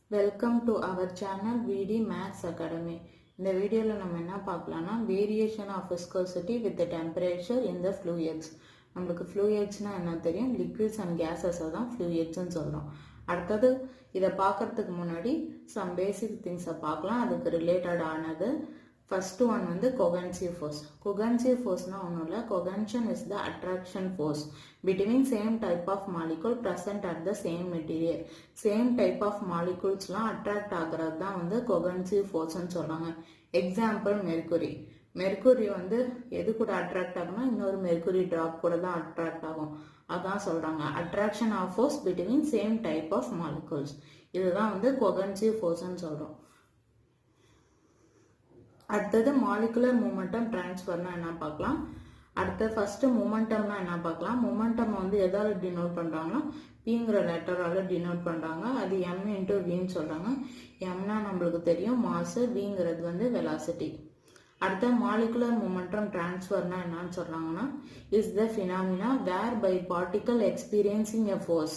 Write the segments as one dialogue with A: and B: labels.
A: Welcome to our channel VD Maths Academy. இந்த வீடியோல நம்ம என்ன பார்க்கலாம்னா variation of viscosity with the temperature in the fluids. நமக்கு fluidsனா என்ன தெரியும்? Liquids and gases தான் fluids ன்னு சொல்றோம். அடுத்தது இத பார்க்கிறதுக்கு முன்னாடி some basic things பார்க்கலாம். அதுக்கு related ஆனது first one வந்து cogency force. Cogency force na onnulla. Cogention is the attraction force between same type of molecule present at the same material. Same type of molecules la attract ஆகிறது தான் வந்து cogency force ன்னு சொல்றாங்க. Example mercury. Mercury வந்து எது கூட attract ஆகும்னா இன்னொரு mercury drop கூட தான் attract ஆகும். அதான் சொல்றாங்க attraction of force between same type of molecules. இதுதான் வந்து cogency force ன்னு சொல்றோம். அடுத்தது molecular momentum transferனா என்ன பார்க்கலாம். அடுத்து first momentumனா என்ன பார்க்கலாம். momentum வந்து எதால denote பண்றாங்கன்னா pங்கிற லெட்டரால denote பண்றாங்க. அது m into v ன்னு சொல்றாங்க. mனா நம்மளுக்கு தெரியும் mass, vங்கிறது வந்து velocity. அடுத்து molecular momentum transferனா என்னன்னு சொல்றாங்கன்னா is the phenomena whereby particle experiencing a force.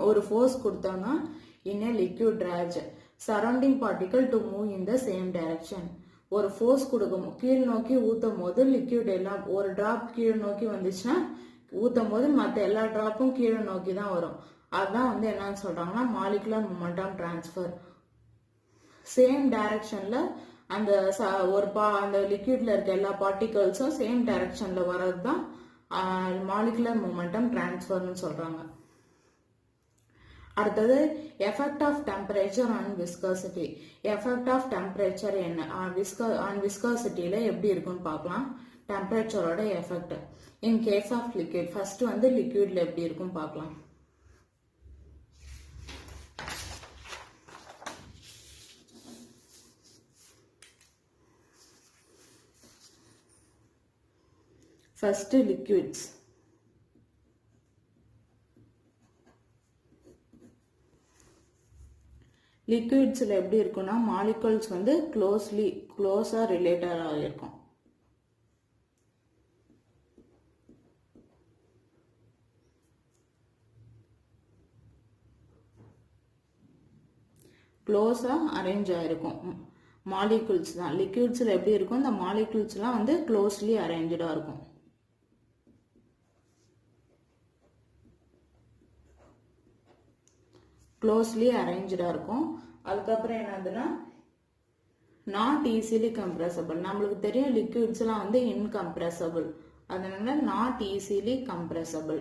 A: ஒரு force கொடுத்தாங்கன்னா in a liquid drags surrounding particle to move in the same direction. ஒரு force கொடுக்கும் கீழ் நோக்கி ஊத்தும் போது liquid எல்லாம் ஒரு drop கீழ் நோக்கி வந்துச்சுன்னா ஊத்தும் போது மற்ற எல்லா டிராப்பும் கீழ் நோக்கி தான் வரும். அதான் வந்து என்னன்னு சொல்றாங்கன்னா molecular momentum transfer. சேம் டைரக்ஷன்ல அந்த அந்த லிக்விட்ல இருக்க எல்லா பார்ட்டிகல்ஸும் சேம் டைரக்ஷன்ல வர்றது தான் molecular momentum transferன்னு சொல்றாங்க. அடுத்தது effect of temperature on viscosity. Effect of temperature என்ன ஆன் விஸ்காசிட்டியில எப்படி இருக்குன்னு பார்க்கலாம். டெம்பரேச்சரோட effect in case of liquid. First வந்து லிக்விட்ல எப்படி இருக்கும் பார்க்கலாம். First liquids. லிக்விட்ஸ்ல எப்படி இருக்கும்னா மாலிகூல்ஸ் வந்து க்ளோஸா ரிலேட்டடா இருக்கும். க்ளோஸா அரேஞ்ச் ஆயிருக்கும். மாலிகூல்ஸ் தான் லிக்விட்ஸ்ல எப்படி இருக்கும். இந்த மாலிகூல்ஸ்லாம் வந்து க்ளோஸ்லி அரேஞ்சா இருக்கும். க்ளோஸ்லி அரேஞ்சா இருக்கும். அதுக்கப்புறம் என்னதுன்னா நாட் ஈஸிலி கம்ப்ரெசபிள். நம்மளுக்கு தெரியும் லிக்விட்ஸ் எல்லாம் வந்து இன்கம்ப்ரெசபிள். அதனால நாட் ஈஸிலி கம்ப்ரெசபிள்.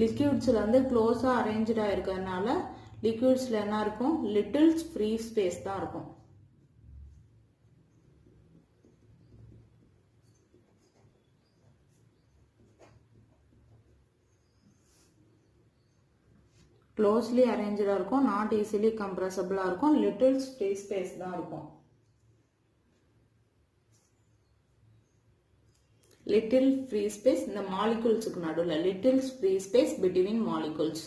A: லிக்விட்ஸ்ல வந்து க்ளோஸா அரேஞ்சா இருக்கிறதுனால லிக்விட்ஸ்ல என்ன இருக்கும், லிட்டில் ஃப்ரீ ஸ்பேஸ் தான் இருக்கும். க்ளோஸ்லி அரேஞ்சா இருக்கும். நாட் ஈஸிலி கம்ப்ரெசபிளா இருக்கும். லிட்டில் ஃப்ரீ ஸ்பேஸ் தான் இருக்கும். லிட்டில் ஃப்ரீ ஸ்பேஸ் இந்த மாலிகூல்ஸுக்கு நடுவில். Little free space between molecules.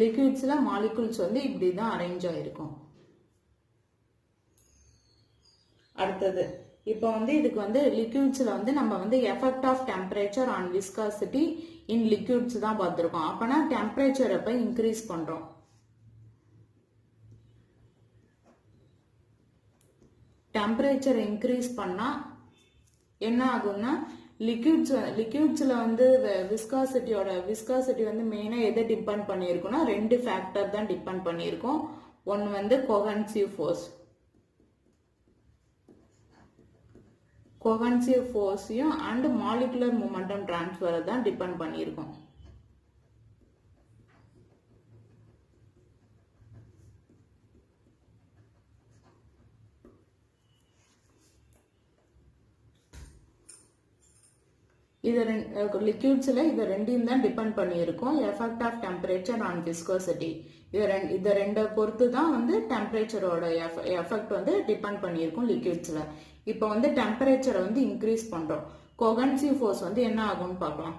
A: லிக்விட்ஸ்ல மாலிகூல்ஸ் வந்து இப்படிதான் அரேஞ்ச் ஆயிருக்கும். அடுத்தது இப்போ வந்து இதுக்கு வந்து லிக்விட்ஸ்ல வந்து நம்ம வந்து effect of temperature on viscosity in liquids தான் பார்த்துருக்கோம். அப்பனா டெம்பரேச்சர் எப்ப இன்க்ரீஸ் பண்றோம். டெம்பரேச்சர் இன்க்ரீஸ் பண்ணா என்ன ஆகும்னா லிக்விட்ஸ்ல வந்து விஸ்காசிட்டி வந்து மெயினா எதை டிபெண்ட் பண்ணியிருக்கும்னா ரெண்டு ஃபேக்டர் தான் டிபெண்ட் பண்ணியிருக்கோம். ஒன்னு வந்து கோஹென்சிவ் ஃபோர்ஸ். கோஹென்சிவ் ஃபோர்ஸையும் அண்ட் மாலிகுலர் மொமெண்டம் டிரான்ஸ்ஃபரை தான் டிபெண்ட் பண்ணியிருக்கோம். இது லிக்விட்ஸ்ல இது ரெண்டையும் தான் டிபெண்ட் பண்ணியிருக்கோம். Effect of temperature on viscosity இது ரெண்டை பொறுத்து தான் வந்து டெம்பரேச்சரோட எஃபெக்ட் வந்து டிபெண்ட் பண்ணியிருக்கும் லிக்விட்ஸ்ல. இப்போ வந்து டெம்பரேச்சரை வந்து இன்க்ரீஸ் பண்றோம். கோஹென்சிவ் ஃபோர்ஸ் வந்து என்ன ஆகும்னு பார்க்கலாம்.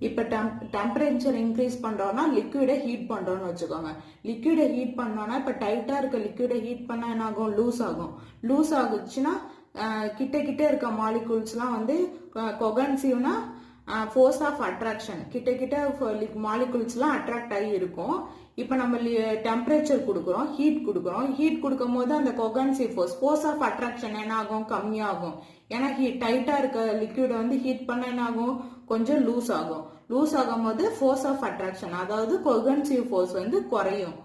A: இப்போ டெம்பரேச்சர் இன்க்ரீஸ் பண்றோம்னா லிக்விடை ஹீட் பண்றோம்னு வச்சுக்கோங்க. லிக்விடை ஹீட் பண்ணோம்னா இப்போ டைட்டா இருக்க லிக்விடை ஹீட் பண்ணா என்ன ஆகும்? லூஸ் ஆகும். லூஸ் ஆகுச்சுன்னா கிட்ட கிட்ட இருக்க மாலிகூல்ஸ்லாம் வந்து கொகன்சிவ்னா ஃபோர்ஸ் ஆஃப் அட்ராக்ஷன் கிட்ட கிட்ட மாலிகூல்ஸ்லாம் அட்ராக்ட் ஆகி இருக்கும். இப்போ நம்ம டெம்பரேச்சர் கொடுக்குறோம், ஹீட் கொடுக்கும் போது அந்த கொகன்சிவ் ஃபோர்ஸ் ஆஃப் அட்ராக்ஷன் என்ன ஆகும்? கம்மியாகும். ஏன்னா டைட்டா இருக்க லிக்விட் வந்து ஹீட் பண்ண என்ன ஆகும்? கொஞ்சம் லூஸ் ஆகும். லூஸ் ஆகும் போது ஃபோர்ஸ் ஆஃப் அட்ராக்ஷன் அதாவது கொகன்சிவ் ஃபோர்ஸ் வந்து குறையும்.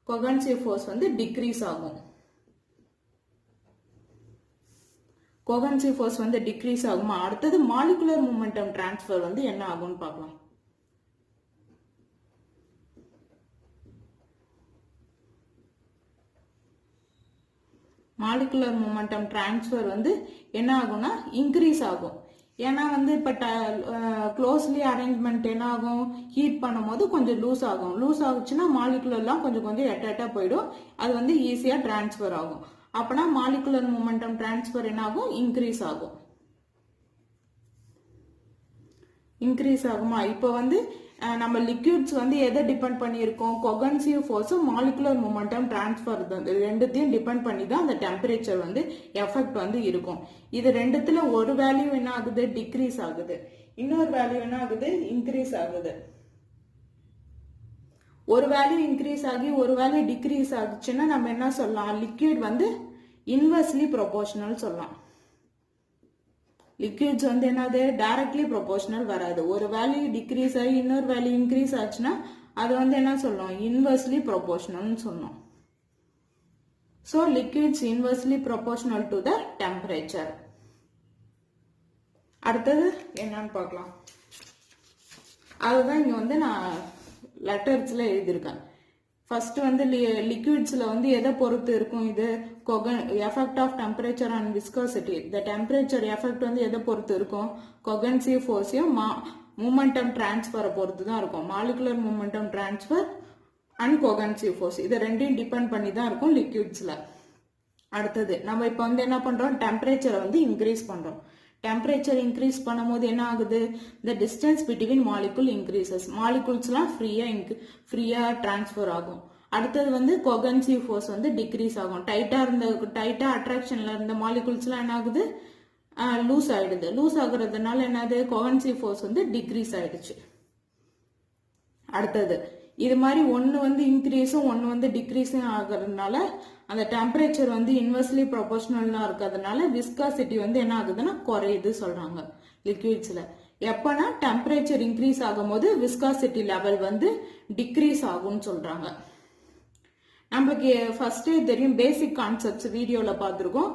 A: கொகன்சிவ் ஃபோர்ஸ் வந்து டிக்ரீஸ் ஆகும். கொகன்சிவ் ஃபோர்ஸ் வந்து டிக்ரீஸ் ஆகுமா? அடுத்தது மாலிகுலர் மொமெண்டம் டிரான்ஸ்ஃபர் வந்து என்ன ஆகும்னு பார்க்கலாம். மாலிகுலர் மொமெண்டம் டிரான்ஸ்ஃபர் வந்து என்ன ஆகும்னா இன்க்ரீஸ் ஆகும். ஏன்னா வந்து இப்போ க்ளோஸ்லி அரேஞ்ச்மெண்ட் என்ன ஆகும்? ஹீட் பண்ணும் போது கொஞ்சம் லூஸ் ஆகும். லூஸ் ஆகுச்சுன்னா மாலிகுலர்லாம் கொஞ்சம் கொஞ்சம் எட்ட போயிடும். அது வந்து ஈஸியா டிரான்ஸ்ஃபர் ஆகும். அப்பனா மாலிகுலர் மொமெண்டம் டிரான்ஸ்ஃபர் என்ன ஆகும்? இன்க்ரீஸ் ஆகும். இன்க்ரீஸ் ஆகுமா? இப்போ வந்து நம்ம லிக்விட்ஸ் வந்து எதை டிபெண்ட் பண்ணியிருக்கோம்? கொகன்சிவ் ஃபோர்ஸும் மாலிகுலர் மொமெண்டம் டிரான்ஸ்ஃபர் ரெண்டுத்தையும் டிபெண்ட் பண்ணி தான் அந்த டெம்பரேச்சர் வந்து எஃபெக்ட் வந்து இருக்கும். இது ரெண்டுத்துல ஒரு வேல்யூ என்ன ஆகுது? டிக்ரீஸ் ஆகுது. இன்னொரு வேல்யூ என்ன ஆகுது? இன்க்ரீஸ் ஆகுது. ஒரு வேல்யூ இன்க்ரீஸ் ஆகி ஒரு வேல்யூ டிக்ரீஸ் ஆகுச்சுன்னா நம்ம என்ன சொல்லலாம்? லிக்விட் வந்து இன்வெர்ஸ்லி ப்ரொபோர்ஷனல் சொல்லலாம். லிக்விட்ஸ் வந்து என்னது? டைரக்ட்லி ப்ரொபோர்ஷனல் வராது. ஒரு வேல்யூ டிக்ரீஸ் ஆகி இன்னொரு வேல்யூ இன்க்ரீஸ் ஆச்சுன்னா அது வந்து என்ன சொல்லணும்? இன்வெர்ஸ்லி ப்ரொபோர்ஷனல்னு சொல்லணும். So liquids inversely proportional to the temperature. அடுத்தது என்னன்னு பார்க்கலாம். அதுதான் இங்க வந்து நான் லெட்டர்ஸ்ல எழுதியிருக்கேன். ஃபர்ஸ்ட் வந்து லிக்விட்ஸ்ல வந்து எதை பொறுத்து இருக்கும்? இது effect of temperature and viscosity. இந்த டெம்பரேச்சர் எஃபெக்ட் வந்து எதை பொறுத்து இருக்கும்? கொகன்சிவ் ஃபோர்ஸையும் மூமெண்டம் டிரான்ஸ்ஃபரை பொறுத்து தான் இருக்கும். Molecular momentum transfer and cohesive force இது ரெண்டையும் டிபெண்ட் பண்ணி தான் இருக்கும் லிக்விட்ஸ்ல. அடுத்தது நம்ம இப்போ வந்து என்ன பண்றோம்? டெம்பரேச்சரை வந்து இன்க்ரீஸ் பண்றோம். டெம்பரேச்சர் இன்க்ரீஸ் பண்ணும்போது என்ன ஆகுது? the distance between molecule increases. மாலிகூல்ஸ்லாம் ஃப்ரீயா டிரான்ஸ்ஃபர் ஆகும். அடுத்தது வந்து கொகன்சிவ் ஃபோர்ஸ் வந்து டிக்ரீஸ் ஆகும். டைட்டா அட்ராக்ஷன்ல இருந்த மாலிகூல்ஸ்லாம் என்ன ஆகுது? லூஸ் ஆயிடுது. லூஸ் ஆகுறதுனால என்னது? கொகன்சிவ் ஃபோர்ஸ் வந்து டிக்ரீஸ் ஆயிடுச்சு. அடுத்தது இது மாதிரி ஒன்னு வந்து இன்க்ரீஸும் ஒன்னு வந்து டிக்ரீஸும் ஆகுறதுனால அந்த டெம்பரேச்சர் வந்து இன்வெர்ஸ்லி ப்ரொபோர்ஷனலா இருக்கிறதுனால விஸ்காசிட்டி வந்து என்ன ஆகுதுன்னா குறையுது சொல்றாங்க லிக்விட்ஸ்ல. எப்பனா டெம்பரேச்சர் இன்க்ரீஸ் ஆகும்போது விஸ்காசிட்டி லெவல் வந்து டிக்ரீஸ் ஆகும்னு சொல்றாங்க. நம்மளுக்கு ஃபர்ஸ்டே தெரியும், பேசிக் கான்செப்ட்ஸ் வீடியோல பார்த்துருக்கோம்.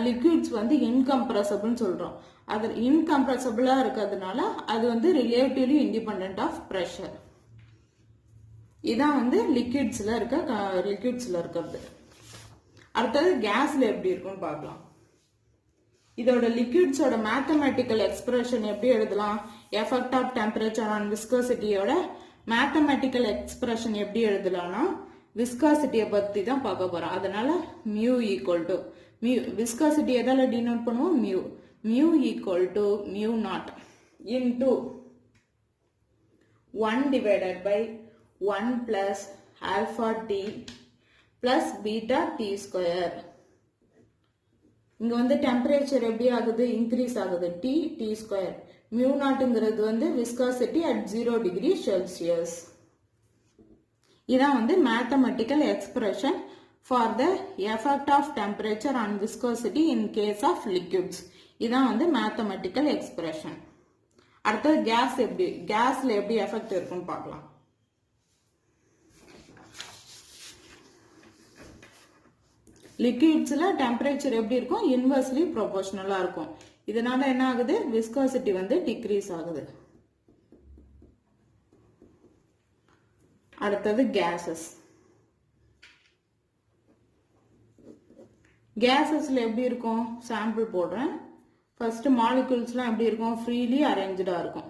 A: லிக்விட்ஸ் வந்து இன்கம்ப்ரஸபிள்னு சொல்றோம். அது இன்கம்ப்ரஸபிளா இருக்கிறதுனால அது வந்து ரிலேட்டிவ்லி இண்டிபெண்டன்ட் ஆஃப் பிரஷர். இதான் வந்து லிக்விட்ஸ்ல இருக்கிறது. அடுத்தது கேஸ்ல எப்படி இருக்கும்னு பார்க்கலாம். இதோட லிக்விட்ஸோட மேத்தமேட்டிக்கல் எக்ஸ்பிரஷன் எப்படி எழுதலாம்? எஃபெக்ட் ஆஃப் டெம்பரேச்சர் ஆன் விஸ்காசிட்டியோட மேத்தமேட்டிக்கல் எக்ஸ்பிரஷன் எப்படி எழுதலாம்னா விஸ்காசிட்டியை பத்தி தான் பார்க்க போறோம். அதனால மியூ ஈக்குவல் டு விஸ்காசிட்டி எதால டினோட் பண்ணுவோம்? Mu equal to mu not into 1 divided by 1 plus alpha T plus beta T square. இங்க வந்து டெம்பரேச்சர் எப்படி ஆகுது? இன்க்ரீஸ் ஆகுது. D square. மியூ நாட்டுங்கிறது வந்து விஸ்காசிட்டி அட் 0 டிகிரி செல்சியஸ். இதான் வந்து mathematical expression for the effect of temperature and viscosity in case of liquids. இதான் வந்து மேத்தமெட்டிக்கல் எக்ஸ்பிரஷன். அடுத்தது கேஸ்ல எப்படி எஃபெக்ட் இருக்குன்னு பார்க்கலாம். லிக்விட்ஸ்ல டெம்பரேச்சர் எப்படி இருக்கும்? இன்வெர்ஸ்லி ப்ரொபோர்ஷனலா இருக்கும். இதனால என்ன ஆகுது? விஸ்காசிட்டி வந்து டிக்ரீஸ் ஆகுது. அடுத்தது கேசஸ். கேசஸ்ல எப்படி இருக்கும்? சாம்பிள் போடுறேன். ஃபர்ஸ்ட் மாலிகூல்ஸ்லாம் எப்படி இருக்கும்? ஃப்ரீலி அரேஞ்சா இருக்கும்.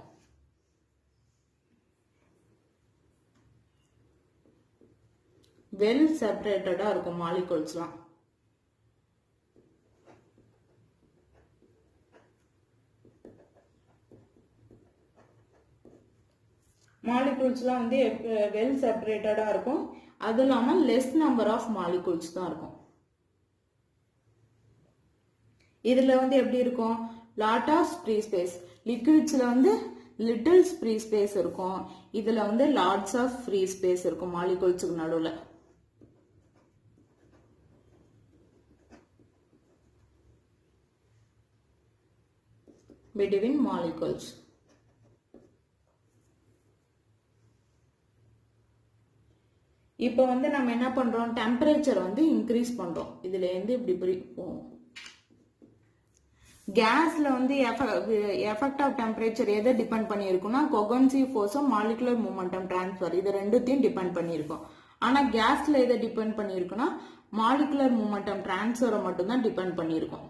A: வெல் செப்பரேட்டடா இருக்கும் மாலிகூல்ஸ்லாம். மாலிகூல்ஸ்லாம் வந்து வெல் செப்பரேட்டடாக இருக்கும். அது இல்லாமல் லெஸ் நம்பர் ஆஃப் மாலிகூல்ஸ் தான் இருக்கும். இதில் வந்து எப்படி இருக்கும், லாட் ஆஃப் ஃப்ரீ ஸ்பேஸ். லிக்விட்ஸில் வந்து லிட்டில் ஃப்ரீ ஸ்பேஸ் இருக்கும். இதில் வந்து லாட்ஸ் ஆஃப் ஃப்ரீ ஸ்பேஸ் இருக்கும் மாலிகூல்ஸுக்கு நடுவில். between molecules. இப்போ வந்து நம்ம என்ன பண்றோம், டெம்பரேச்சர் வந்து இன்க்ரீஸ் பண்றோம். இதுல இருந்து இப்படி போகும். கேஸ்ல வந்து எஃபெக்ட் ஆஃப் டெம்பரேச்சர் எதை டிபெண்ட் பண்ணியிருக்கும்னா கொகன்சிவ் ஃபோர்ஸும் மாலிகுலர் மூமெண்டம் டிரான்ஸ்ஃபர் இது ரெண்டுத்தையும் டிபெண்ட் பண்ணியிருக்கோம். ஆனா கேஸ்ல எதை டிபெண்ட் பண்ணியிருக்குன்னா மாலிகுலர் மூமெண்டம் டிரான்ஸ்ஃபரை மட்டும்தான் டிபெண்ட் பண்ணியிருக்கோம்.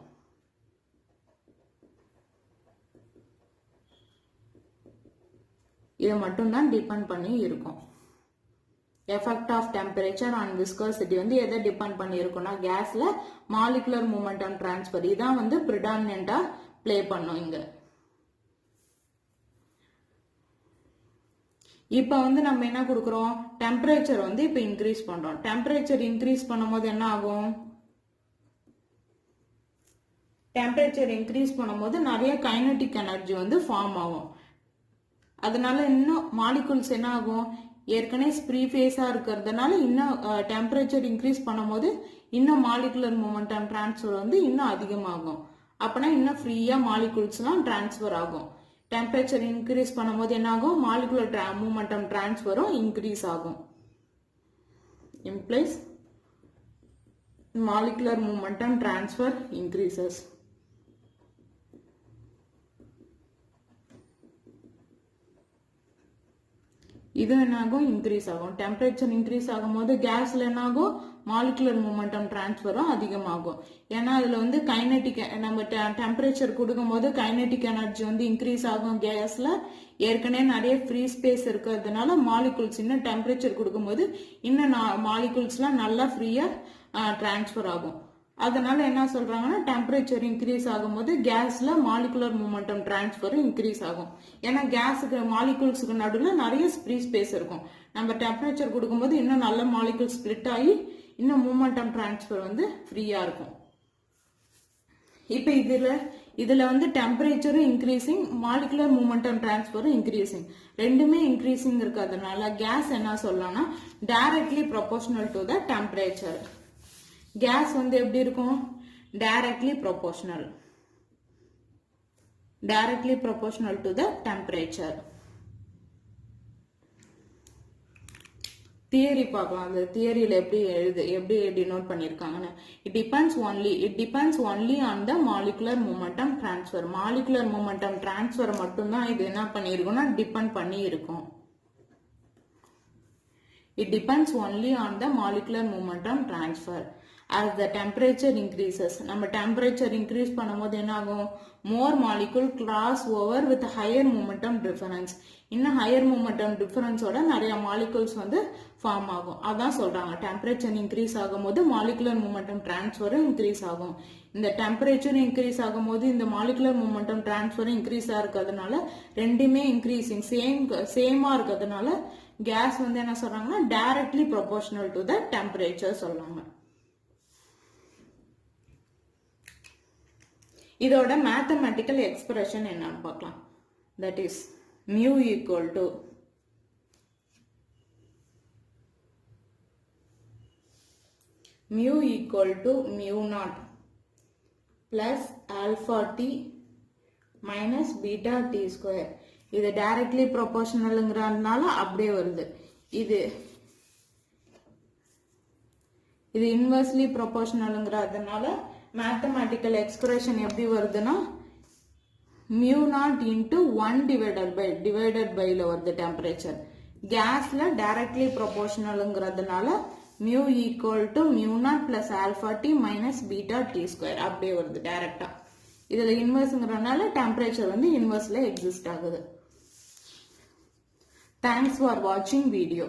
A: இது மட்டும்தான் டிபெண்ட் பண்ணி இருக்கும். Effect of temperature and viscosity வந்து எதை டிபெண்ட் பண்ணி இருக்கும்னா கேஸ்ல மாலிகுலர் மூமெண்டம் டிரான்ஸ்ஃபர் இதான் வந்து பிரிடாமினன்ட்டா பிளே பண்ணும் இங்க. இப்போ வந்து நம்ம என்ன கொடுக்குறோம், டெம்பரேச்சர் வந்து இப்போ இன்க்ரீஸ் பண்றோம். டெம்பரேச்சர் இன்க்ரீஸ் பண்ணும்போது என்ன ஆகும், டெம்பரேச்சர் இன்க்ரீஸ் பண்ணும்போது நிறைய கைனடிக் எனர்ஜி வந்து ஃபார்ம் ஆகும். அதனால இன்னும் மாலிகூல்ஸ் என்ன ஆகும், ஏற்கனவே ஃப்ரீ ஃபேஸா இருக்கிறதுனால இன்னும் டெம்பரேச்சர் இன்க்ரீஸ் பண்ணும்போது இன்னும் மாலிகுலர் மூமெண்டம் டிரான்ஸ்ஃபர் வந்து இன்னும் அதிகமாகும். அப்பனா இன்னும் ஃப்ரீயா மாலிகூல்ஸ்லாம் டிரான்ஸ்ஃபர் ஆகும். டெம்பரேச்சர் இன்க்ரீஸ் பண்ணும்போது என்ன ஆகும், மாலிகுலர் மூமெண்டம் டிரான்ஸ்ஃபரும் இன்க்ரீஸ் ஆகும். Implies molecular momentum transfer increases. இது என்ன ஆகும், இன்க்ரீஸ் ஆகும். டெம்பரேச்சர் இன்க்ரீஸ் ஆகும் போது கேஸ்ல என்ன ஆகும், மாலிகுலர் மூமெண்டம் டிரான்ஸ்ஃபரும் அதிகமாகும். ஏன்னா அதுல வந்து கைனடிக் நம்ம டெம்பரேச்சர் கொடுக்கும் போது கைனடிக் எனர்ஜி வந்து இன்க்ரீஸ் ஆகும். கேஸ்ல ஏற்கனவே நிறைய ஃப்ரீ ஸ்பேஸ் இருக்கிறதுனால மாலிகூல்ஸ் இன்னும் டெம்பரேச்சர் கொடுக்கும்போது இன்னும் மாலிகூல்ஸ்லாம் நல்லா ஃப்ரீயா டிரான்ஸ்ஃபர் ஆகும். அதனால என்ன சொல்றாங்கன்னா டெம்பரேச்சர் இன்க்ரீஸ் ஆகும்போது கேஸ்ல மாலிகுலர் மூமெண்டம் டிரான்ஸ்ஃபர் இன்க்ரீஸ் ஆகும். ஏன்னா கேஸுக்கு மாலிகூல்ஸுக்கு நடுவில் நிறைய ஃப்ரீ ஸ்பேஸ் இருக்கும். நம்ம டெம்பரேச்சர் கொடுக்கும்போது இன்னும் நல்ல மாலிகூல் ஸ்பிளிட் ஆகி இன்னும் மூமெண்டம் டிரான்ஸ்ஃபர் வந்து ஃப்ரீயா இருக்கும். இப்போ இதுல வந்து டெம்பரேச்சரும் இன்க்ரீசிங், மாலிகுலர் மூமெண்டம் டிரான்ஸ்ஃபரும் இன்க்ரீசிங், ரெண்டுமே இன்க்ரீசிங் இருக்கிறதுனால கேஸ் என்ன சொல்லலாம்னா directly proportional to the temperature. Gas வந்து எப்படி இருக்கும், directly proportional to the temperature. Theory பார்க்கலாம். அந்த தியரியில எப்படி டினோட் பண்ணிருக்காங்கன்னு. It depends only on the molecular momentum transfer. Molecular momentum transfer மட்டும்தான் இது என்ன பண்ணிருக்கும்னா டிபெண்ட் பண்ணி இருக்கும். It depends only on the molecular momentum transfer. As the temperature increases, நம்ம temperature increase பண்ணும்போது என்ன ஆகும், more molecule cross over with higher momentum difference. இன்னும் higher momentum difference ஓட நிறைய molecules வந்து form ஆகும். அதான் சொல்றாங்க temperature increase ஆகும்போது molecular momentum transfer increase ஆகும். இந்த temperature increase ஆகும்போது இந்த molecular momentum transfer increase இருக்கிறதுனால ரெண்டுமே increasing சேமா இருக்கிறதுனால கேஸ் வந்து என்ன சொல்றாங்கன்னா directly proportional to the temperature சொல்றாங்க. இதோட மேத்தமேட்டிக்கல் எக்ஸ்பிரஷன் என்னன்னு பார்க்கலாம். That is mu equal to mu naught plus alpha t minus beta t square. இது டைரக்ட்லி ப்ரொபோர்ஷனல்ங்கிறதுனால அப்படியே வருது. இது இன்வெர்ஸ்லி ப்ரொபோர்ஷனல்ங்கிறதுனால மேத்தமேட்டிக்கல் எக்ஸ்பிரஷன் எப்படி வருதுன்னா mu naught into 1 divided by வருது டெம்பரேச்சர். கேஸ்ல directly ப்ரொபோர்ஷனல்ங்கிறதுனால mu equal to mu naught plus alpha t minus beta t square அப்படியே வருது டைரக்டா. இதுல இன்வெர்ஸ்ங்கிறதுனால டெம்பரேச்சர் வந்து இன்வெர்ஸ்ல எக்ஸிஸ்ட் ஆகுது. Thanks for watching video.